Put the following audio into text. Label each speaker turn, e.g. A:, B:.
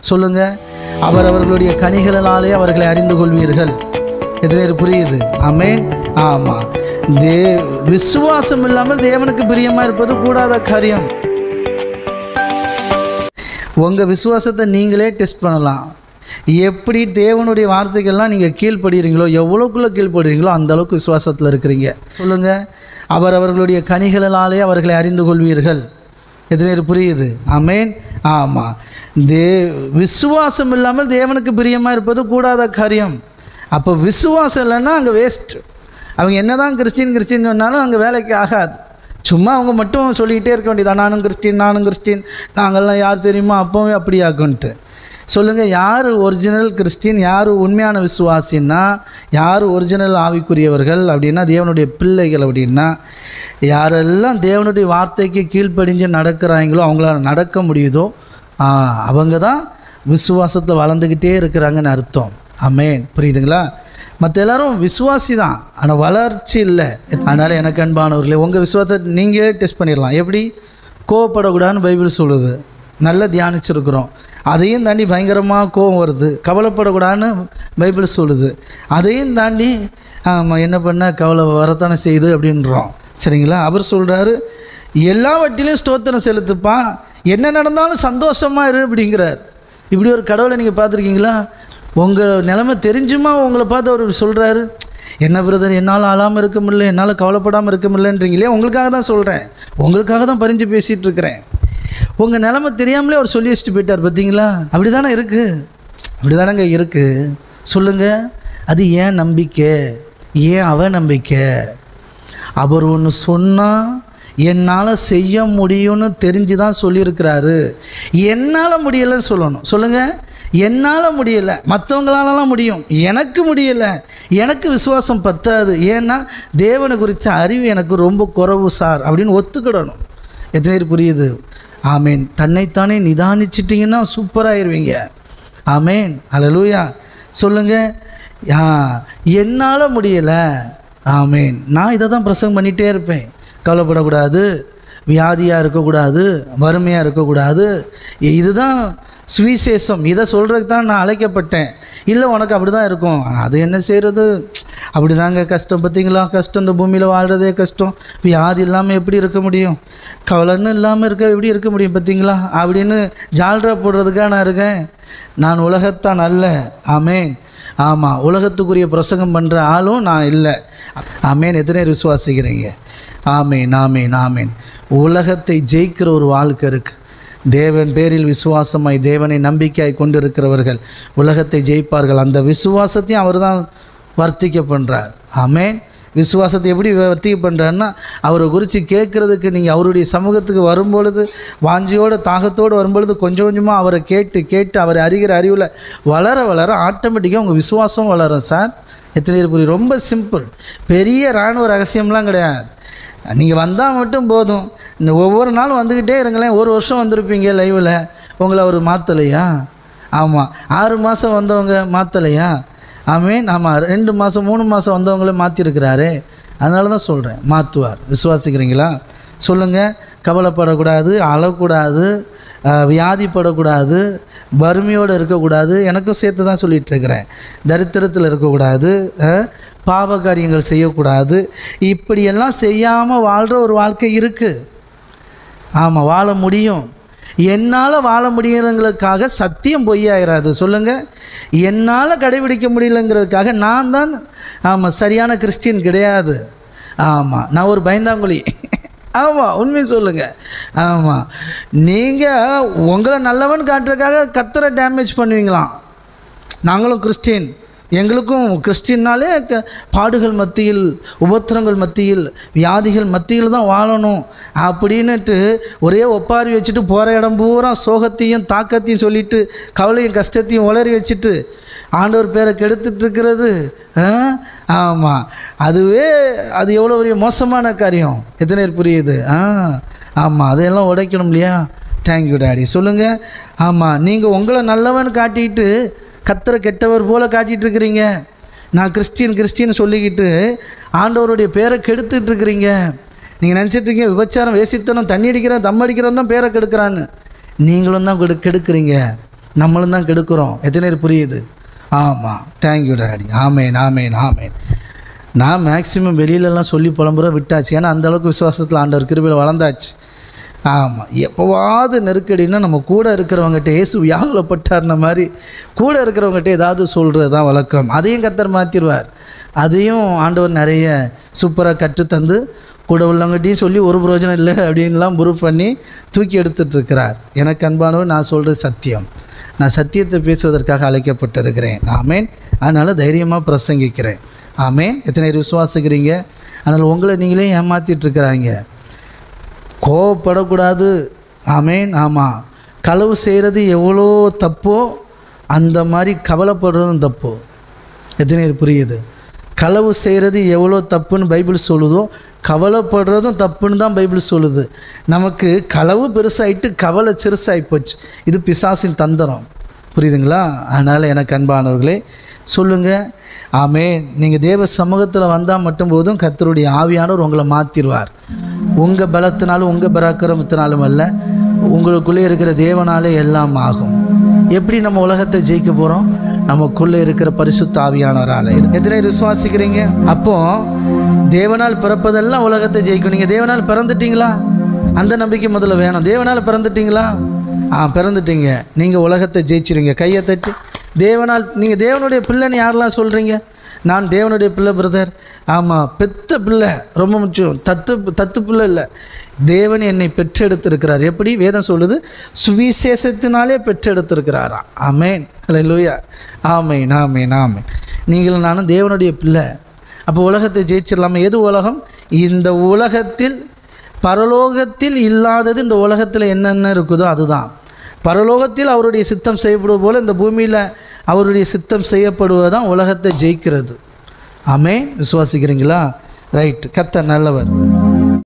A: சொல்லுங்கள். அவர்களுடைய கனிகளினாலே அவர்களை அறிந்து கொள்வீர்கள். எது புரியுது? ஆமென். ஆமாம். விசுவாசம் இல்லாமல் தேவனுக்கு பிரியமாக இருப்பது கூடாத காரியம். உங்கள் விசுவாசத்தை நீங்களே டெஸ்ட் பண்ணலாம். எப்படி தேவனுடைய வார்த்தைகள்லாம் நீங்கள் கீழ்ப்படுகிறீங்களோ, எவ்வளோக்குள்ளே கீழ்ப்படுறீங்களோ அந்த அளவுக்கு விசுவாசத்தில் இருக்கிறீங்க. சொல்லுங்கள். அவர்களுடைய கனிகளினாலே அவர்களை அறிந்து கொள்வீர்கள். எது புரியுது? ஆமென். ஆமாம். விசுவாசம் இல்லாமல் தேவனுக்கு பிரியமாக இருப்பது கூடாத காரியம். அப்போ விசுவாசம் இல்லைன்னா அங்கே வேஸ்ட். அவங்க என்ன தான் கிறிஸ்டின் சொன்னாலும் அங்கே வேலைக்கு ஆகாது. சும்மா அவங்க மட்டும் சொல்லிக்கிட்டே இருக்க வேண்டியதான், நானும் கிறிஸ்டின், நாங்கள்லாம் யார் தெரியுமா, அப்போவே அப்படி ஆகுன்ட்டு. சொல்லுங்கள். யார் ஒரிஜினல் கிறிஸ்டின், யார் உண்மையான விசுவாசின்னா, யார் ஒரிஜினல் ஆவிக்குரியவர்கள் அப்படின்னா, தேவனுடைய பிள்ளைகள் அப்படின்னா, யாரெல்லாம் தேவனுடைய வார்த்தைக்கு கீழ்ப்படிஞ்சு நடக்கிறாங்களோ, அவங்களால நடக்க முடியுதோ அவங்க தான் விசுவாசத்தை வளர்ந்துக்கிட்டே இருக்கிறாங்கன்னு அர்த்தம். ஆமென். புரியுதுங்களா? மற்ற எல்லாரும் விசுவாசி தான், ஆனால் வளர்ச்சி இல்லை. அதனால் எனக்கு அன்பானவர்களே, உங்கள் விசுவாசத்தை நீங்கள் டெஸ்ட் பண்ணிடலாம். எப்படி? கோவப்படக்கூடாதுன்னு பைபிள் சொல்லுது, நல்லா தியானிச்சிருக்கிறோம். அதையும் தாண்டி பயங்கரமாக கோபம் வருது, கவலைப்படக்கூடாதுன்னு பைபிள் சொல்லுது. அதையும் தாண்டி என்ன பண்ண கவலை வரத்தானே செய்யுது அப்படின்றோம். சரிங்களா? அவர் சொல்கிறாரு, எல்லா வட்டிலையும் ஸ்தோத்திரம் செலுத்துப்பா, என்ன நடந்தாலும் சந்தோஷமாக இரு அப்படிங்கிறார். இப்படி ஒரு கடவுளை நீங்கள் பார்த்துருக்கீங்களா? உங்கள் நிலைமை தெரிஞ்சுமா உங்களை பார்த்து அவர் சொல்கிறாரு, என்ன பிரதர் என்னால் அழாமல் இருக்க முடியல, என்னால் கவலைப்படாமல் இருக்க முடியலன்றீங்களே, உங்களுக்காக தான் சொல்கிறேன், உங்களுக்காக தான் பறிஞ்சு பேசிகிட்டு இருக்கிறேன். உங்கள் நிலைமை தெரியாமலே அவர் சொல்லி வச்சுட்டு போயிட்டார். பார்த்தீங்களா? அப்படி தானே இருக்குது, அப்படி தானேங்க இருக்குது. சொல்லுங்கள். அது ஏன் நம்பிக்கை, ஏன் அவ நம்பிக்கை? அவர் ஒன்று சொன்னால் என்னால் செய்ய முடியும்னு தெரிஞ்சு தான் சொல்லியிருக்கிறாரு. என்னால் முடியலைன்னு சொல்லணும். சொல்லுங்கள். என்னால் முடியலை, மற்றவங்களாலலாம் முடியும், எனக்கு முடியலை, எனக்கு விசுவாசம் பத்தாது, ஏன்னா தேவனை குறித்த அறிவு எனக்கு ரொம்ப குறைவு சார் அப்படின்னு ஒத்துக்கிடணும். எத்தனை பேர் புரியுது? ஆமேன். தன்னைத்தானே நிதானிச்சிட்டிங்கன்னா சூப்பராகிடுவீங்க. ஆமேன். ஹல்லேலூயா. சொல்லுங்கள். என்னால் முடியலை. ஆமேன். நான் இதை தான் பிரசங்கம் பண்ணிகிட்டே இருப்பேன். கவலைப்படக்கூடாது, வியாதியாக இருக்கக்கூடாது, வறுமையாக இருக்கக்கூடாது. இதுதான் சுவிசேஷம். இதை சொல்கிறதுக்கு தான் நான் அழைக்கப்பட்டேன். இல்லை உனக்கு அப்படி தான் இருக்கும், அது என்ன செய்கிறது, அப்படி தாங்க கஷ்டம். பார்த்தீங்களா? கஷ்டம். இந்த பூமியில் வாழ்கிறதே கஷ்டம். வியாதி இல்லாமல் எப்படி இருக்க முடியும், கவலைன்னு இல்லாமல் எப்படி இருக்க முடியும் பார்த்தீங்களா அப்படின்னு ஜால்ரா போடுறதுக்காக நான் இருக்கேன். நான் உலகத்தான் அல்ல. ஆமேன். ஆமாம். உலகத்துக்குரிய பிரசங்கம் பண்ணுற ஆளும் நான் இல்லை. ஆமேன். எத்தனை விசுவாசிக்கிறீங்க? ஆமேன். ஆமேன். ஆமேன். உலகத்தை ஜெயிக்கிற ஒரு வாழ்க்கை இருக்குது. தேவன் பேரில் விசுவாசமாய் தேவனை நம்பிக்கையாய் கொண்டிருக்கிறவர்கள் உலகத்தை ஜெயிப்பார்கள். அந்த விசுவாசத்தையும் அவர் தான் வர்த்திக்க பண்ணுறார். ஆமேன். விசுவாசத்தை எப்படி வர்த்திக்க பண்ணுறாருன்னா, அவரை குறித்து கேட்குறதுக்கு நீங்கள் அவருடைய சமூகத்துக்கு வரும்பொழுது, வாஞ்சியோட தாகத்தோடு வரும்பொழுது, கொஞ்சம் கொஞ்சமாக அவரை கேட்டு அவரை அறிகிற அறிவில் வளர வளர ஆட்டோமேட்டிக்காக உங்கள் விசுவாசம் வளரும் சார். எத்தனை புரியும்? ரொம்ப சிம்பிள். பெரிய இராணுவ ரகசியம்லாம் கிடையாது. நீங்கள் வந்தால் மட்டும் போதும். இந்த ஒவ்வொரு நாளும் வந்துக்கிட்டே இருங்களேன். ஒரு வருஷம் வந்திருப்பீங்க லைவில், உங்களை அவர் மாற்றலையா? ஆமாம். 6 மாதம் வந்தவங்க மாற்றலையா? ஆமேன். ஆமாம். 2 மாதம் 3 மாதம் வந்தவங்களே மாற்றிருக்கிறாரு. அதனால தான் சொல்கிறேன், மாற்றுவார். விசுவாசிக்கிறீங்களா? சொல்லுங்கள். கவலைப்படக்கூடாது, அழக்கூடாது, வியாதிப்படக்கூடாது, வறுமையோடு இருக்கக்கூடாது. எனக்கும் சேர்த்து தான் சொல்லிகிட்ருக்கிறேன். தரித்திரத்தில் இருக்கக்கூடாது, பாவ காரியங்கள் செய்யக்கூடாது. இப்படியெல்லாம் செய்யாமல் வாழ்கிற ஒரு வாழ்க்கை இருக்குது. ஆமாம், வாழ முடியும். என்னால் வாழ முடியுறவங்களுக்காக சத்தியம் பொய்யாயிராது. சொல்லுங்கள். என்னால் கடைபிடிக்க முடியலங்கிறதுக்காக நான் தான் சரியான கிறிஸ்டின் கிடையாது. ஆமாம், நான் ஒரு பயந்தாங்குழி. ஆமாம், உண்மை சொல்லுங்கள். ஆமாம், நீங்கள் உங்களை நல்லவன் காட்டுறதுக்காக கர்த்தரை டேமேஜ் பண்ணுவீங்களாம். நாங்களும் கிறிஸ்டின், எங்களுக்கும் கிறிஸ்டின்னாலே பாடுகள் மத்தியில், உபத்திரங்கள் மத்தியில், வியாதிகள் மத்தியில் தான் வாழணும் அப்படின்னுட்டு ஒரே ஒப்பாரி வச்சுட்டு போகிற இடம் பூரா சோகத்தையும் தாக்கத்தையும் சொல்லிவிட்டு கவலையும் கஷ்டத்தையும் உளறி வச்சுட்டு ஆண்டவர் பேரை கெடுத்துட்ருக்கிறது. ஆமாம், அது எவ்வளோ பெரிய மோசமான காரியம். எத்தனை பேர் புரியுது? ஆமாம், அதையெல்லாம் உடைக்கணும் இல்லையா? Thank you daddy. சொல்லுங்கள். ஆமாம், நீங்கள் உங்களை நல்லவன் காட்டிட்டு கர்த்தரை கெட்டவர் போல் காட்டிகிட்ருக்கிறீங்க. நான் கிறிஸ்டின் சொல்லிக்கிட்டு ஆண்டவருடைய பேரை கெடுத்துட்ருக்கிறீங்க. நீங்கள் நினச்சிட்ருக்கீங்க விபச்சாரம், வேசித்தனம், தண்ணி அடிக்கிறேன், தம் அடிக்கிறவன் தான் பேரை கெடுக்கிறான்னு. நீங்களும் தான் கெடுக்கிறீங்க. நம்மளும் தான் கெடுக்கிறோம். எத்தனை பேர் புரியுது? ஆமாம், தேங்க்யூ டாடி. ஆமேன் ஆமேன் ஆமேன். நான் மேக்ஸிமம் வெளியிலலாம் சொல்லி புலம்புற விட்டாச்சு. ஏன்னா அந்தளவுக்கு விசுவாசத்தில் ஆண்டவர் கிருபையில் வளர்ந்தாச்சு. ஆமாம், எப்போவாது நெருக்கடின்னா நம்ம கூட இருக்கிறவங்ககிட்ட இயேசு வியாகுலப்பட்டார்ன மாதிரி கூட இருக்கிறவங்ககிட்ட ஏதாவது சொல்கிறது தான் வழக்கம். அதையும் கர்த்தர் மாற்றிடுவார். அதையும் ஆண்டவர் நிறைய சூப்பராக கற்றுத்தந்து கூட உள்ளவங்ககிட்டையும் சொல்லி ஒரு பிரயோஜனம் இல்லை அப்படின்லாம் ப்ரூஃப் பண்ணி தூக்கி எடுத்துகிட்ருக்கிறார். எனக்கு அன்பானவர், நான் சொல்கிறது சத்தியம். நான் சத்தியத்தை பேசுவதற்காக அழைக்கப்பட்டிருக்கிறேன். ஆமேன். அதனால் தைரியமாக பிரசங்கிக்கிறேன். ஆமேன். எத்தனை பேர் விசுவாசிக்கிறீங்க? அதனால் உங்களை நீங்களே ஏமாற்றிட்டுருக்கிறாங்க. கோவப்படக்கூடாது. ஆமேன். ஆமாம், களவு செய்கிறது எவ்வளோ தப்போ அந்த மாதிரி கவலைப்படுறதும் தப்போ. எத்தனை பேர் புரியுது? களவு செய்கிறது எவ்வளோ தப்புன்னு பைபிள் சொல்லுதோ, கவலைப்படுறதும் தப்புன்னு தான் பைபிள் சொல்லுது. நமக்கு களவு பெருசாகிட்டு கவலை சிறுசாகி போச்சு. இது பிசாசின் தந்திரம். புரியுதுங்களா? அதனால் எனக்கு அன்பானவர்களே சொல்லுங்கள். ஆமேன். நீங்கள் தேவ சமூகத்தில் வந்தால் மட்டும் போதும் கர்த்தருடைய ஆவியானவர் உங்களை மாற்றிடுவார். உங்கள் பலத்தினாலும் உங்கள் பராக்கிரமத்தினாலும் அல்ல, உங்களுக்குள்ளே இருக்கிற தேவனாலே எல்லாம் ஆகும். எப்படி நம்ம உலகத்தை ஜெயிக்க போகிறோம்? நமக்குள்ளே இருக்கிற பரிசுத்த ஆவியானவரால். எத்தனை விசுவாசிக்கிறீங்க? அப்போ தேவனால் பிறப்பதெல்லாம் உலகத்தை ஜெயிக்கும். நீங்கள் தேவனால் பிறந்துட்டீங்களா? அந்த நம்பிக்கை முதல்ல வேணும். தேவனால் பிறந்துட்டீங்களா? பிறந்துட்டீங்க. நீங்கள் உலகத்தை ஜெயிச்சிருங்க. கையை தட்டி தேவனால். நீங்கள் தேவனுடைய பிள்ளைன்னு யாரெல்லாம் சொல்கிறீங்க? நான் தேவனுடைய பிள்ளை பிரதர். ஆமாம், பெத்த பிள்ளை, ரொம்ப முக்கியம். தத்து பிள்ளை இல்லை, தேவன் என்னை பெற்றெடுத்திருக்கிறார். எப்படி வேதம் சொல்லுது? சுவிசேஷத்தினாலே பெற்றெடுத்திருக்கிறாரா. ஆமேன். அல்லேலூயா. ஆமேன் ஆமேன் ஆமேன். நீங்களும் நானும் தேவனுடைய பிள்ளை. அப்போ உலகத்தை ஜெயிச்சிடலாமா? எது உலகம்? இந்த உலகத்தில் பரலோகத்தில் இல்லாதது இந்த உலகத்தில் என்னென்ன இருக்குதோ அதுதான். பரலோகத்தில் அவருடைய சித்தம் செய்யப்படுவது போல் இந்த பூமியில் அவருடைய சித்தம் செய்யப்படுவதுதான் உலகத்தை ஜெயிக்கிறது. ஆமேன். விசுவாசிக்கிறீங்களா? ரைட். கர்த்தர் நல்லவர்.